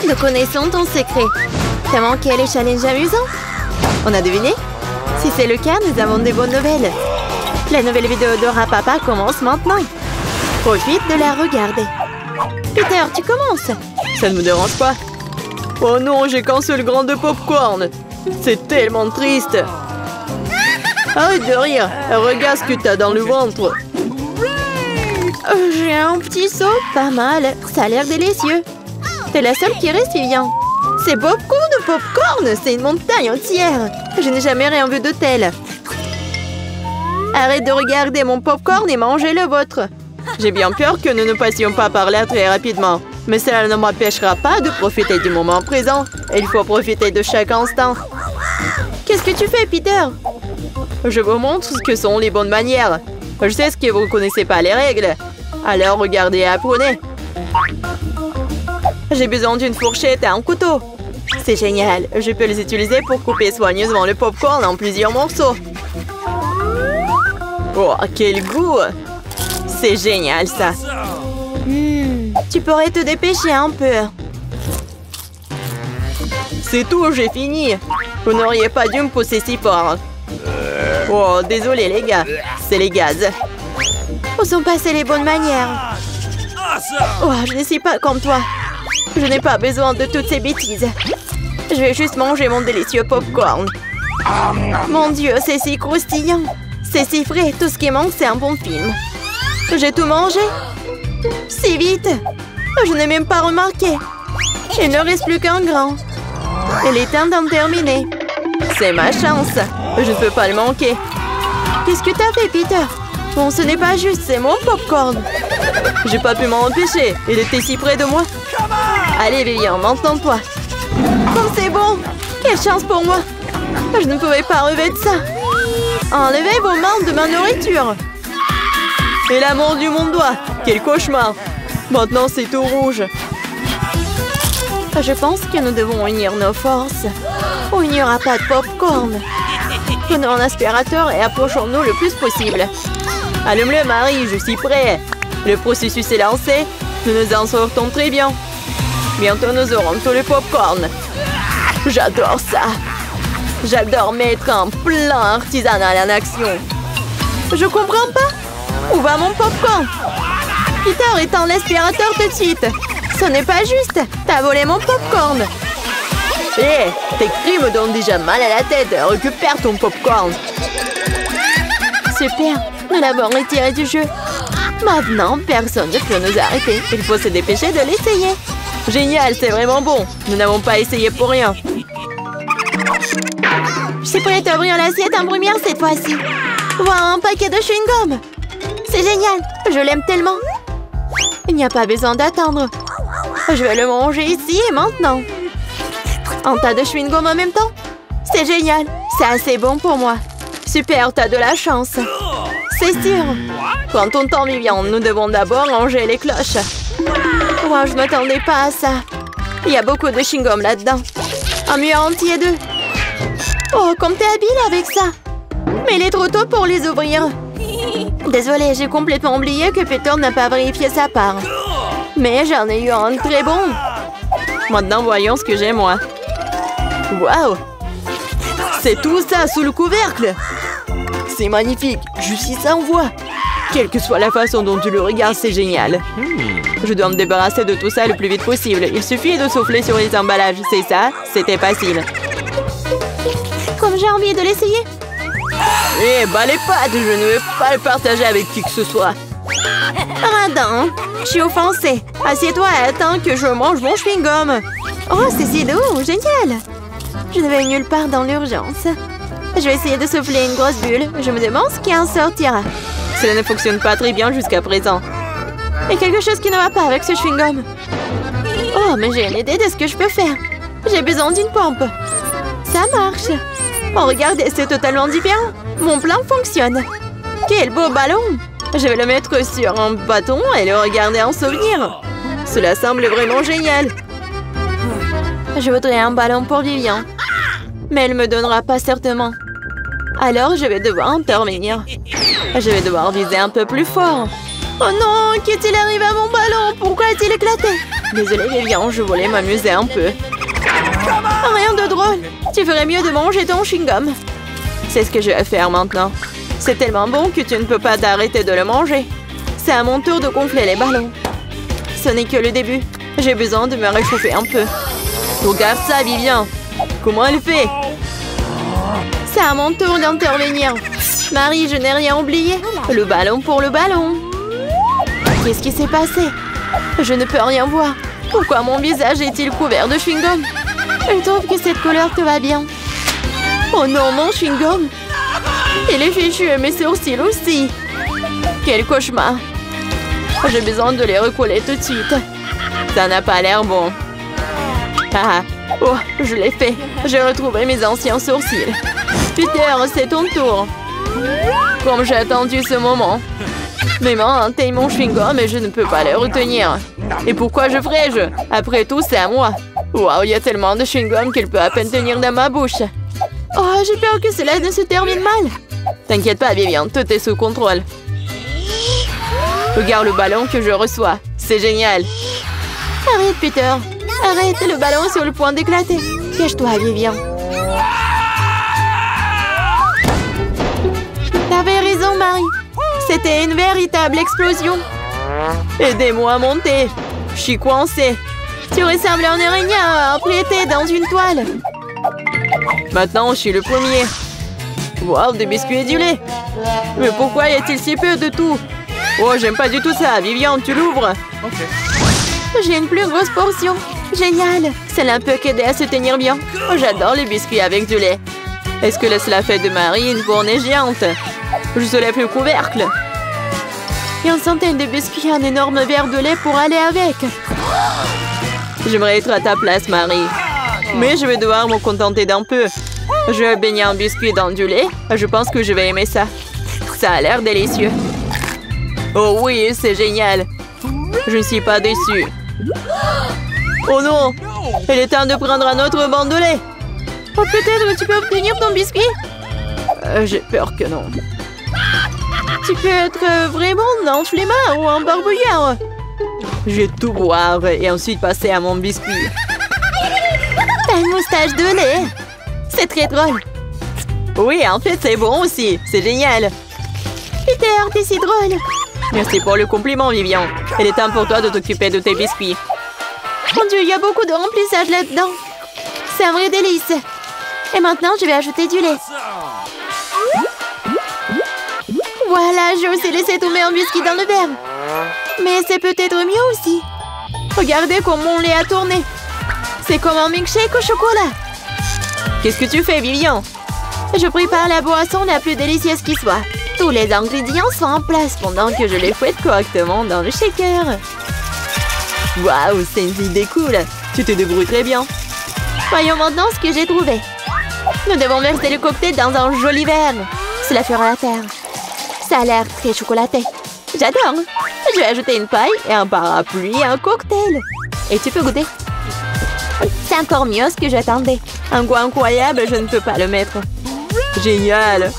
Nous connaissons ton secret. T'as manqué les challenges amusants? On a deviné? Si c'est le cas, nous avons des bonnes nouvelles. La nouvelle vidéo d'Aura Papa commence maintenant. Profite de la regarder. Peter, tu commences? Ça ne me dérange pas. Oh non, j'ai qu'un seul grain de popcorn. C'est tellement triste. Arrête de rire. Regarde ce que t'as dans le ventre. J'ai un petit seau, pas mal. Ça a l'air délicieux. T'es la seule qui reste, Vivian. C'est beaucoup de popcorn. C'est une montagne entière. Je n'ai jamais rien vu de tel. Arrête de regarder mon popcorn et mangez le vôtre. J'ai bien peur que nous ne passions pas par là très rapidement. Mais cela ne m'empêchera pas de profiter du moment présent. Il faut profiter de chaque instant. Qu'est-ce que tu fais, Peter? Je vous montre ce que sont les bonnes manières. Je sais que vous ne connaissez pas les règles. Alors regardez et apprenez. J'ai besoin d'une fourchette et un couteau. C'est génial. Je peux les utiliser pour couper soigneusement le popcorn en plusieurs morceaux. Oh, quel goût! C'est génial, ça. Tu pourrais te dépêcher un peu. C'est tout, j'ai fini. Vous n'auriez pas dû me pousser si fort. Oh, désolé les gars. C'est les gaz. Où sont passées les bonnes manières? Oh, je ne suis pas comme toi. Je n'ai pas besoin de toutes ces bêtises. Je vais juste manger mon délicieux popcorn. Mon Dieu, c'est si croustillant. C'est si frais. Tout ce qui manque, c'est un bon film. J'ai tout mangé. Si vite. Je n'ai même pas remarqué. Il ne reste plus qu'un grain. Il est temps d'en terminer. C'est ma chance. Je ne peux pas le manquer. Qu'est-ce que t'as fait, Peter? Bon, ce n'est pas juste, c'est mon popcorn. J'ai pas pu m'en empêcher. Il était si près de moi. Allez, Vivian, maintenant-toi. Comme c'est bon. Quelle chance pour moi. Je ne pouvais pas relever de ça. Enlevez vos mains de ma nourriture. Et l'amour du monde doit. Quel cauchemar. Maintenant, c'est tout rouge. Je pense que nous devons unir nos forces. Ou il n'y aura pas de popcorn. Prenons un aspirateur et approchons-nous le plus possible. Allume-le, Marie, je suis prêt. Le processus est lancé. Nous nous en sortons très bien. Bientôt, nous aurons tout le popcorn. J'adore ça. J'adore mettre un plan artisanal en action. Je comprends pas. Où va mon popcorn? Peter, éteins l'aspirateur tout de suite. Ce n'est pas juste. T'as volé mon popcorn. Hé, tes cris me donnent déjà mal à la tête. Récupère ton popcorn. Super, nous l'avons retiré du jeu. Maintenant, personne ne peut nous arrêter. Il faut se dépêcher de l'essayer. Génial, c'est vraiment bon. Nous n'avons pas essayé pour rien. Je suis prête à ouvrir l'assiette en première cette fois-ci. Voilà un paquet de chewing-gum. C'est génial, je l'aime tellement. Il n'y a pas besoin d'attendre. Je vais le manger ici et maintenant. Un tas de chewing-gum en même temps? C'est génial, c'est assez bon pour moi. Super, t'as de la chance. C'est sûr. Prends ton temps, Vivian. Nous devons d'abord ranger les cloches. Wow, je ne m'attendais pas à ça. Il y a beaucoup de chewing-gum là-dedans. Un mur entier d'eux. Oh, comme t'es habile avec ça. Mais il est trop tôt pour les ouvrir. Désolée, j'ai complètement oublié que Peter n'a pas vérifié sa part. Mais j'en ai eu un très bon. Maintenant, voyons ce que j'ai, moi. Waouh! C'est tout ça sous le couvercle! C'est magnifique! Je suis sans voix! Quelle que soit la façon dont tu le regardes, c'est génial! Je dois me débarrasser de tout ça le plus vite possible. Il suffit de souffler sur les emballages. C'est ça? C'était facile. Comme j'ai envie de l'essayer! Eh, bah les pattes! Je ne vais pas le partager avec qui que ce soit! Radin! Je suis offensée! Assieds-toi et attends que je mange mon chewing-gum! Oh, c'est si doux! Génial! Je ne vais nulle part dans l'urgence. Je vais essayer de souffler une grosse bulle. Je me demande ce qui en sortira. Cela ne fonctionne pas très bien jusqu'à présent. Il y a quelque chose qui ne va pas avec ce chewing-gum. Oh, mais j'ai une idée de ce que je peux faire. J'ai besoin d'une pompe. Ça marche. Oh, regardez, c'est totalement différent. Mon plan fonctionne. Quel beau ballon! Je vais le mettre sur un bâton et le regarder en souvenir. Cela semble vraiment génial. Je voudrais un ballon pour Vivian. Mais elle ne me donnera pas certainement. Alors, je vais devoir intervenir. Je vais devoir viser un peu plus fort. Oh non! Qu'est-il arrivé à mon ballon? Pourquoi a-t-il éclaté? Désolée, Vivian, je voulais m'amuser un peu. Rien de drôle. Tu ferais mieux de manger ton chewing-gum. C'est ce que je vais faire maintenant. C'est tellement bon que tu ne peux pas t'arrêter de le manger. C'est à mon tour de gonfler les ballons. Ce n'est que le début. J'ai besoin de me réchauffer un peu. Regarde ça, Vivian. Comment elle fait? C'est à mon tour d'intervenir. Marie, je n'ai rien oublié. Le ballon pour le ballon. Qu'est-ce qui s'est passé? Je ne peux rien voir. Pourquoi mon visage est-il couvert de chewing-gum? Je trouve que cette couleur te va bien. Oh non, mon chewing-gum! Il est fichu et mes sourcils aussi. Quel cauchemar. J'ai besoin de les recoller tout de suite. Ça n'a pas l'air bon. Ah, oh, je l'ai fait. J'ai retrouvé mes anciens sourcils. Peter, c'est ton tour. Comme j'ai attendu ce moment. Mes mains intègrent mon chewing-gum et je ne peux pas les retenir. Et pourquoi je ferais-je? Après tout, c'est à moi. Waouh, il y a tellement de chewing-gum qu'il peut à peine tenir dans ma bouche. Oh, j'ai peur que cela ne se termine mal. T'inquiète pas, Vivian, tout est sous contrôle. Regarde le ballon que je reçois. C'est génial. Arrête, Peter. Arrête, le ballon est sur le point d'éclater. Cache-toi, Vivian. T'avais raison, Marie. C'était une véritable explosion. Aidez-moi à monter. Je suis coincée. Tu ressembles à un araignée emprunté dans une toile. Maintenant, je suis le premier. Wow, des biscuits et du lait. Mais pourquoi y a-t-il si peu de tout? Oh, j'aime pas du tout ça. Vivian, tu l'ouvres? J'ai une plus grosse portion. Génial. Cela peut qu'aider à se tenir bien. Oh, j'adore les biscuits avec du lait. Est-ce que cela fait de Marie une fournée géante? Je soulève le couvercle. Et une centaine de biscuits et un énorme verre de lait pour aller avec. J'aimerais être à ta place, Marie. Mais je vais devoir me contenter d'un peu. Je vais baigner un biscuit dans du lait. Je pense que je vais aimer ça. Ça a l'air délicieux. Oh oui, c'est génial. Je ne suis pas déçue. Oh non! Il est temps de prendre un autre banc de lait. Oh, peut-être tu peux obtenir ton biscuit? J'ai peur que non. Tu peux être vraiment un flemmard ou un barbouillard. Je vais tout boire et ensuite passer à mon biscuit. T'as une moustache de lait. C'est très drôle. Oui, en fait, c'est bon aussi. C'est génial. Peter, t'es si drôle. Merci pour le compliment, Vivian. Il est temps pour toi de t'occuper de tes biscuits. Mon Dieu, il y a beaucoup de remplissage là-dedans. C'est un vrai délice. Et maintenant, je vais ajouter du lait. Voilà, j'ai aussi laissé tomber un biscuit dans le verre. Mais c'est peut-être mieux aussi. Regardez comment mon lait a tourné. C'est comme un milkshake au chocolat. Qu'est-ce que tu fais, Vivian? Je prépare la boisson la plus délicieuse qui soit. Tous les ingrédients sont en place pendant que je les fouette correctement dans le shaker. Waouh, c'est une idée cool. Tu te débrouilles très bien. Voyons maintenant ce que j'ai trouvé. Nous devons verser le cocktail dans un joli verre. Cela fera l'affaire. Ça a l'air très chocolaté. J'adore. Je vais ajouter une paille et un parapluie et un cocktail. Et tu peux goûter. C'est encore mieux ce que j'attendais. Un goût incroyable, je ne peux pas le mettre. Génial.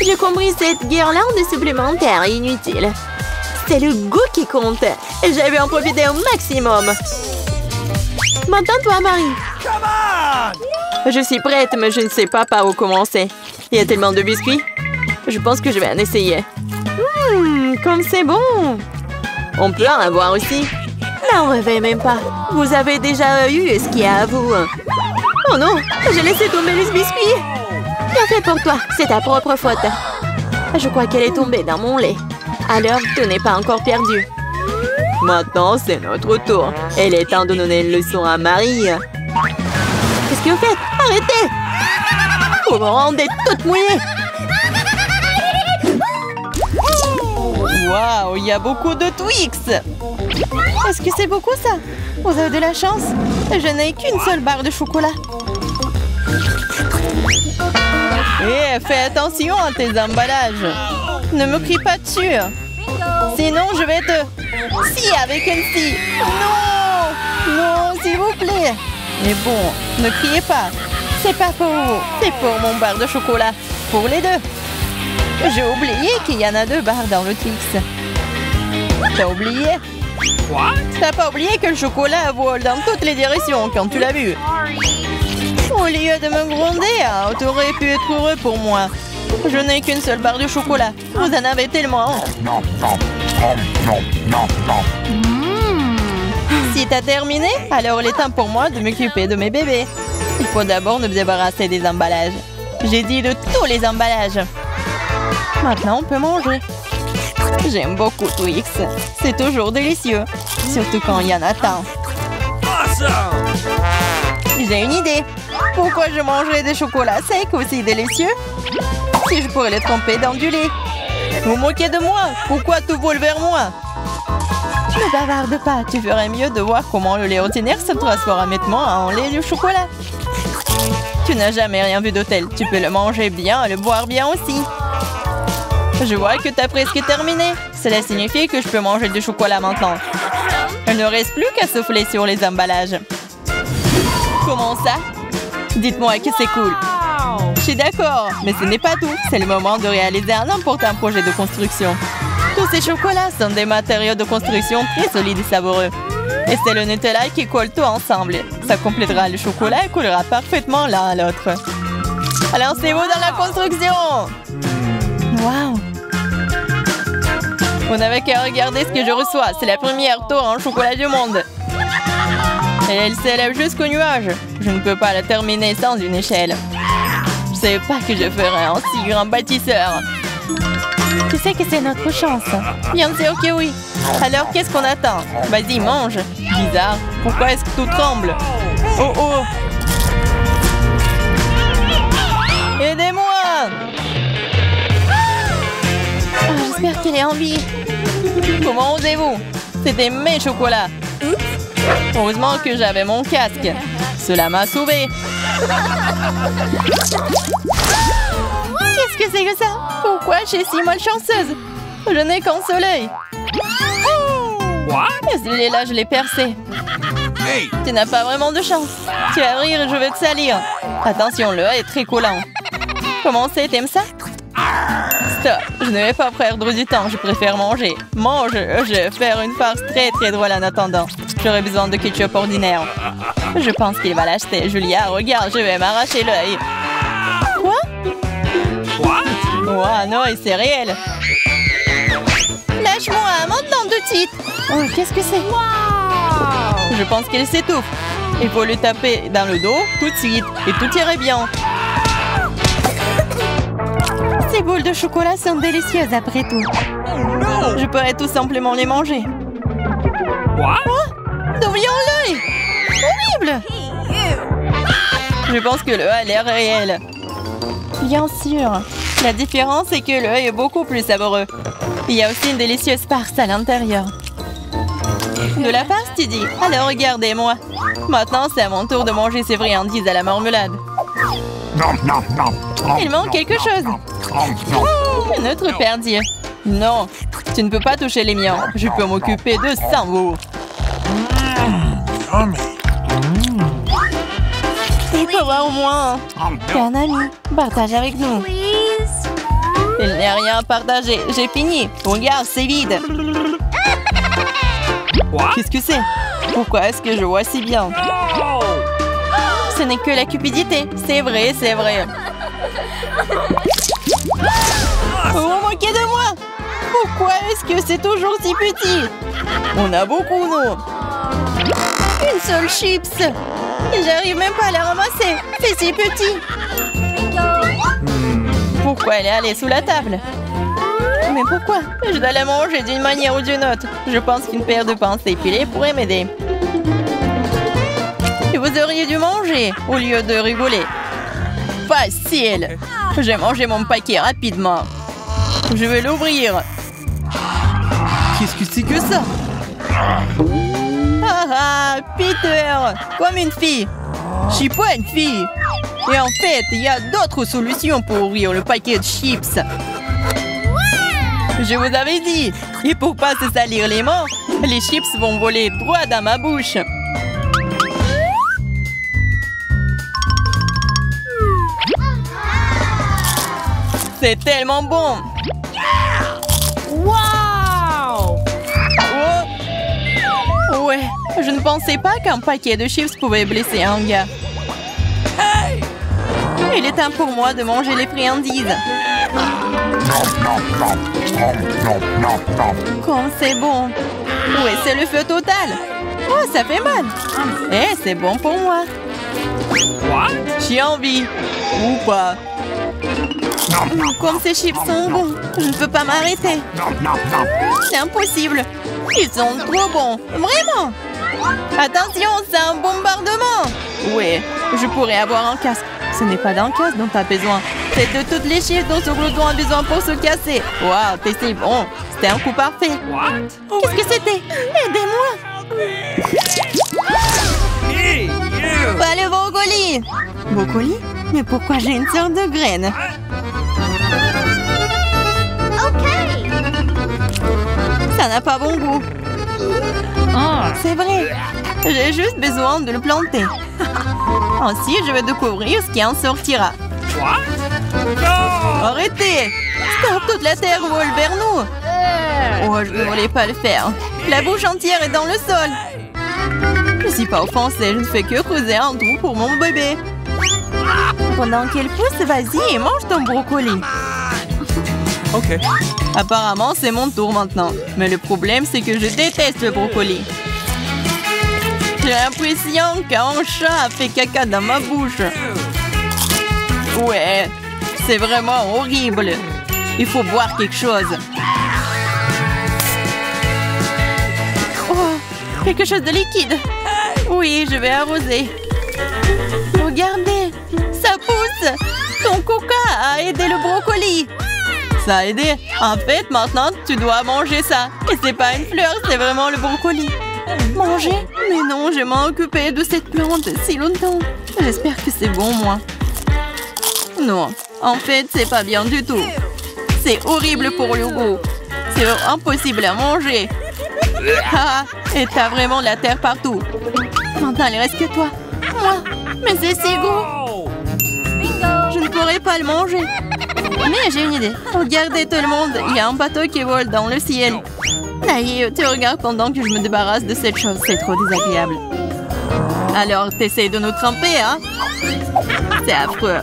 J'ai compris cette guirlande supplémentaire inutile. C'est le goût qui compte. Et je vais en profiter au maximum. Maintenant, toi, Marie. Je suis prête, mais je ne sais pas par où commencer. Il y a tellement de biscuits. Je pense que je vais en essayer. Comme c'est bon. On peut en avoir aussi. N'en rêvez même pas. Vous avez déjà eu ce qu'il y a à vous. Oh non, j'ai laissé tomber les biscuits. Bien fait pour toi, c'est ta propre faute. Je crois qu'elle est tombée dans mon lait. Alors, tout n'est pas encore perdu. Maintenant, c'est notre tour. Il est temps de donner une leçon à Marie. Qu'est-ce que vous faites? Arrêtez! Vous me rendez toute mouillée. Waouh, il y a beaucoup de Twix. Est-ce que c'est beaucoup ça? Vous avez de la chance. Je n'ai qu'une seule barre de chocolat. Fais attention à tes emballages. Ne me crie pas dessus. Sinon, je vais te... Si, avec une scie. Non! Non, s'il vous plaît. Mais bon, ne criez pas. C'est pas pour vous. C'est pour mon bar de chocolat. Pour les deux. J'ai oublié qu'il y en a 2 barres dans le Twix. T'as oublié? T'as pas oublié que le chocolat vole dans toutes les directions quand tu l'as vu? Au lieu de me gronder, t'aurais pu être heureux pour moi. Je n'ai qu'une seule barre de chocolat. Vous en avez tellement. Si t'as terminé, alors il est temps pour moi de m'occuper de mes bébés. Il faut d'abord nous débarrasser des emballages. J'ai dit de tous les emballages. Maintenant, on peut manger. J'aime beaucoup Twix. C'est toujours délicieux. Surtout quand il y en a tant. J'ai une idée. Pourquoi je mangerais des chocolats secs aussi délicieux si je pourrais les tremper dans du lait? Vous moquez de moi? Pourquoi tout vole vers moi? Ne bavarde pas. Tu ferais mieux de voir comment le lait ordinaire se transforme rapidement en lait de chocolat. Tu n'as jamais rien vu de tel. Tu peux le manger bien et le boire bien aussi. Je vois que tu as presque terminé. Cela signifie que je peux manger du chocolat maintenant. Il ne reste plus qu'à souffler sur les emballages. Comment ça? Dites-moi que c'est cool. Je suis d'accord, mais ce n'est pas tout. C'est le moment de réaliser un important projet de construction. Tous ces chocolats sont des matériaux de construction très solides et savoureux. Et c'est le Nutella qui colle tout ensemble. Ça complétera le chocolat et collera parfaitement l'un à l'autre. Alors c'est vous dans la construction! Waouh! Vous n'avez qu'à regarder ce que je reçois. C'est la première tour en chocolat du monde. Et elle s'élève jusqu'au nuage. Je ne peux pas la terminer sans une échelle. Je ne savais pas que je ferais un si grand bâtisseur. Tu sais que c'est notre chance. Bien sûr que oui. Alors qu'est-ce qu'on attend? Vas-y, mange. Bizarre. Pourquoi est-ce que tout tremble? Oh oh! Aidez-moi! J'espère qu'elle est en vie. Comment osez-vous? C'était mes chocolats. Heureusement que j'avais mon casque. Cela m'a sauvé. Qu'est-ce que c'est que ça? Pourquoi je suis si malchanceuse? Je n'ai qu'un soleil. Celui-là, je l'ai percé. Hey. Tu n'as pas vraiment de chance. Tu vas rire et je vais te salir. Attention, le A est très collant. Comment c'est? T'aimes ça? Stop. Je ne vais pas perdre du temps. Je préfère manger. Mange. Je vais faire une farce très très drôle en attendant. J'aurais besoin de ketchup ordinaire. Je pense qu'il va l'acheter. Julia, regarde, je vais m'arracher l'œil. Quoi? Oh non, c'est réel. Lâche-moi, maintenant tout de suite. Oh, qu'est-ce que c'est? Je pense qu'il s'étouffe. Il faut le taper dans le dos tout de suite et tout irait bien. Ces boules de chocolat sont délicieuses après tout. Je pourrais tout simplement les manger. Oh, devant l'œil! Horrible! Je pense que le A a l'air réel. Bien sûr. La différence est que l'œil est beaucoup plus savoureux. Il y a aussi une délicieuse farce à l'intérieur. De la farce, tu dis? Alors regardez-moi. Maintenant, c'est à mon tour de manger ces friandises à la marmelade. Il manque quelque chose. Notre perdier. Non, tu ne peux pas toucher les miens. Je peux m'occuper de ça, vous. Il faut voir au moins. T'es un ami. Partage avec nous. Il n'y a rien à partager. J'ai fini. Regarde, c'est vide. Qu'est-ce que c'est? Pourquoi est-ce que je vois si bien? Ce n'est que la cupidité. C'est vrai, c'est vrai. Vous vous moquez de moi? Pourquoi est-ce que c'est toujours si petit? On a beaucoup, nous. Une seule chips. J'arrive même pas à la ramasser. C'est si petit. Pourquoi elle est allée sous la table? Mais pourquoi? Je dois la manger d'une manière ou d'une autre. Je pense qu'une paire de pinces épilées pourrait m'aider. Et vous auriez dû manger au lieu de rigoler. Facile. J'ai mangé mon paquet rapidement. Je vais l'ouvrir. Qu'est-ce que c'est que ça? Ah ah, Peter, comme une fille. Je suis pas une fille. Et en fait, il y a d'autres solutions pour ouvrir le paquet de chips. Je vous avais dit. Et pour pas se salir les mains, les chips vont voler droit dans ma bouche. C'est tellement bon. Wow! Oh. Je ne pensais pas qu'un paquet de chips pouvait blesser un gars. Il est temps pour moi de manger les friandises. Comme c'est bon. Oui, c'est le feu total. Oh, ça fait mal. Eh, c'est bon pour moi. J'ai envie. Ou pas. Comme ces chips sont bons, je ne peux pas m'arrêter. C'est impossible. Ils sont trop bons. Vraiment. Attention, c'est un bombardement. Oui, je pourrais avoir un casque. Ce n'est pas d'un casque dont tu as besoin. C'est de toutes les chips dont ce glouton a besoin pour se casser. Waouh, t'es si bon. C'était un coup parfait. Qu'est-ce que c'était? Aidez-moi. Pas le brocoli. Brocoli? Mais pourquoi j'ai une sorte de graine? Ça n'a pas bon goût. C'est vrai. J'ai juste besoin de le planter. Ainsi, je vais découvrir ce qui en sortira. Arrêtez! Stop, toute la terre vole vers nous. Oh, je ne voulais pas le faire. La bouche entière est dans le sol. Je ne suis pas offensée, je ne fais que creuser un trou pour mon bébé. Pendant qu'elle pousse, vas-y et mange ton brocoli. Ok. Apparemment, c'est mon tour maintenant. Mais le problème, c'est que je déteste le brocoli. J'ai l'impression qu'un chat a fait caca dans ma bouche. Ouais, c'est vraiment horrible. Il faut boire quelque chose. Oh, quelque chose de liquide. Oui, je vais arroser. Regardez, ça pousse. Ton coca a aidé le brocoli. Ça a aidé. En fait, maintenant, tu dois manger ça. Et c'est pas une fleur, c'est vraiment le brocoli. Manger? Mais non, je m'en occupé de cette plante si longtemps. J'espère que c'est bon, moi. Non, en fait, c'est pas bien du tout. C'est horrible pour le goût. C'est impossible à manger. Ah, et t'as vraiment la terre partout. Maintenant, il reste que toi. Moi? Mais c'est si gros. Je ne pourrais pas le manger. Mais j'ai une idée. Regardez tout le monde, il y a un bateau qui vole dans le ciel. Allez, tu regardes pendant que je me débarrasse de cette chose. C'est trop désagréable. Alors, t'essayes de nous tremper, hein? C'est affreux.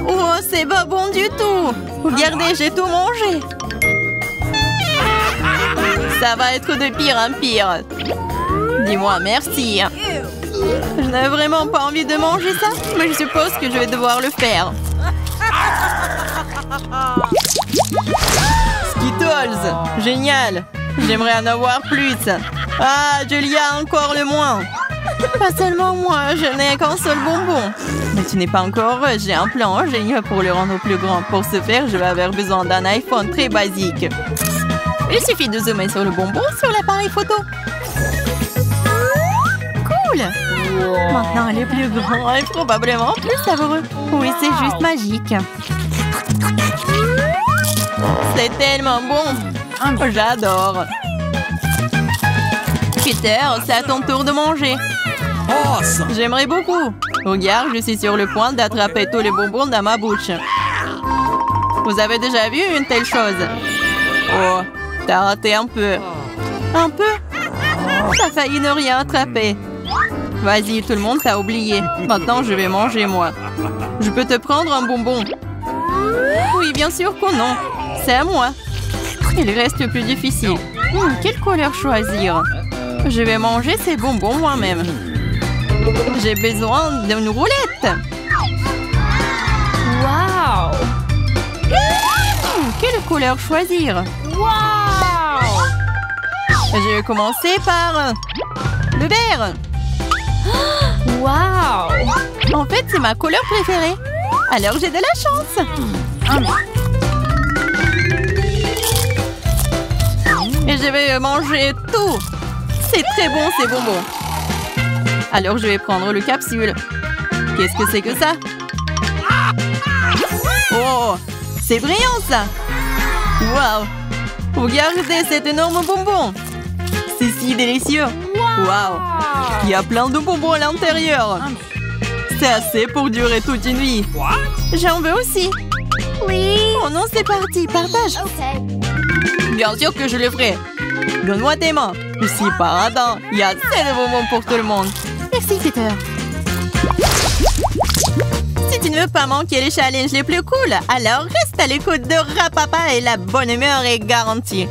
Oh, c'est pas bon du tout. Regardez, j'ai tout mangé. Ça va être de pire en pire. Dis-moi merci. Je n'avais vraiment pas envie de manger ça, mais je suppose que je vais devoir le faire. Skittles, génial. J'aimerais en avoir plus. Ah, Julia, encore le moins. Pas seulement moi, je n'ai qu'un seul bonbon. Mais tu n'es pas encore heureux, j'ai un plan génial pour le rendre plus grand. Pour ce faire, je vais avoir besoin d'un iPhone très basique. Il suffit de zoomer sur le bonbon sur l'appareil photo. Cool! Maintenant, elle est plus grand et probablement plus savoureux. Oui, c'est juste magique. C'est tellement bon. J'adore. Peter, c'est à ton tour de manger. Awesome. J'aimerais beaucoup. Regarde, je suis sur le point d'attraper tous les bonbons dans ma bouche. Vous avez déjà vu une telle chose? Oh, t'as raté un peu. Un peu? T'as failli ne rien attraper. Vas-y, tout le monde t'a oublié. Maintenant, je vais manger, moi. Je peux te prendre un bonbon? Oui, bien sûr que non. C'est à moi. Il reste le plus difficile. Quelle couleur choisir? Je vais manger ces bonbons moi-même. J'ai besoin d'une roulette. Wow! Quelle couleur choisir? Wow! Je vais commencer par le vert. Wow! En fait, c'est ma couleur préférée. Alors, j'ai de la chance. Et je vais manger tout. C'est très bon, ces bonbons. Alors, je vais prendre le capsule. Qu'est-ce que c'est que ça? Oh, c'est brillant, ça. Waouh! Regardez cet énorme bonbon. C'est si délicieux. Waouh! Il y a plein de bonbons à l'intérieur. C'est assez pour durer toute une vie. J'en veux aussi. Please. Oh non, c'est parti. Partage. Okay. Bien sûr que je le ferai. Donne-moi tes mains. Je suis pas radin. Il y a assez de bonbons pour tout le monde. Merci, Peter. Si tu ne veux pas manquer les challenges les plus cool, alors reste à l'écoute de Rapapa et la bonne humeur est garantie.